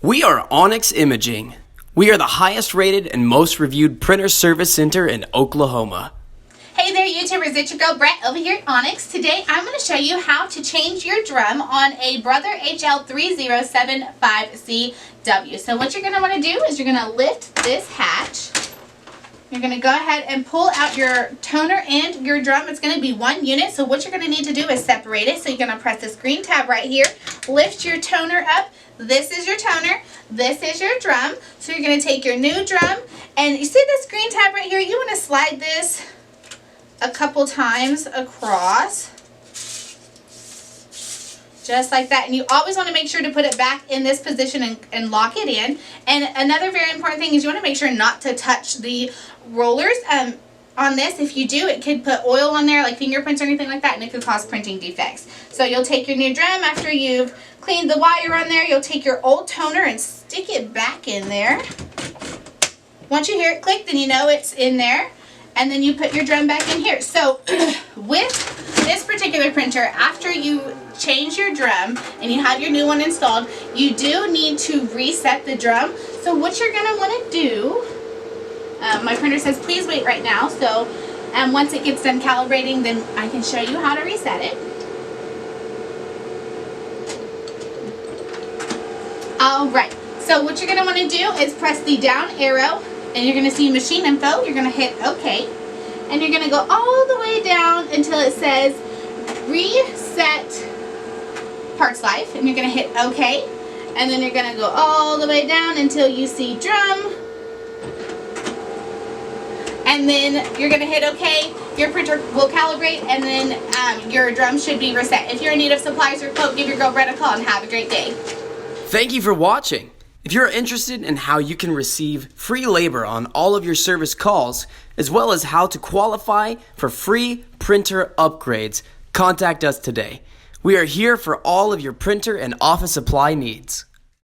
We are Onyx Imaging. We are the highest rated and most reviewed printer service center in Oklahoma. Hey there YouTubers, it's your girl Brett over here at Onyx. Today I'm going to show you how to change your drum on a Brother HL3075CW. So what you're going to want to do is you're going to lift this hatch. You're going to go ahead and pull out your toner and your drum. It's going to be one unit, so what you're going to need to do is separate it. So you're going to press this green tab right here, lift your toner up. This is your toner, this is your drum. So you're going to take your new drum, and you see this green tab right here? You want to slide this a couple times across, just like that, and you always want to make sure to put it back in this position and lock it in. And another very important thing is you want to make sure not to touch the rollers on this. If you do, it could put oil on there like fingerprints or anything like that, and it could cause printing defects. So you'll take your new drum after you've cleaned the wire on there. You'll take your old toner and stick it back in there. Once you hear it click, then you know it's in there. And then you put your drum back in here. So with this particular printer, after you change your drum and you have your new one installed, you do need to reset the drum. So what you're going to want to do, my printer says please wait right now. So once it gets done calibrating, then I can show you how to reset it. Alright, so what you're going to want to do is press the down arrow, and you're going to see machine info. You're going to hit OK, and you're going to go all the way down until it says reset parts life, and you're going to hit OK, and then you're going to go all the way down until you see drum, and then you're going to hit OK. Your printer will calibrate, and then your drum should be reset. If you're in need of supplies or quote, give your girl Brett a call, and have a great day. Thank you for watching. If you're interested in how you can receive free labor on all of your service calls, as well as how to qualify for free printer upgrades, contact us today. We are here for all of your printer and office supply needs.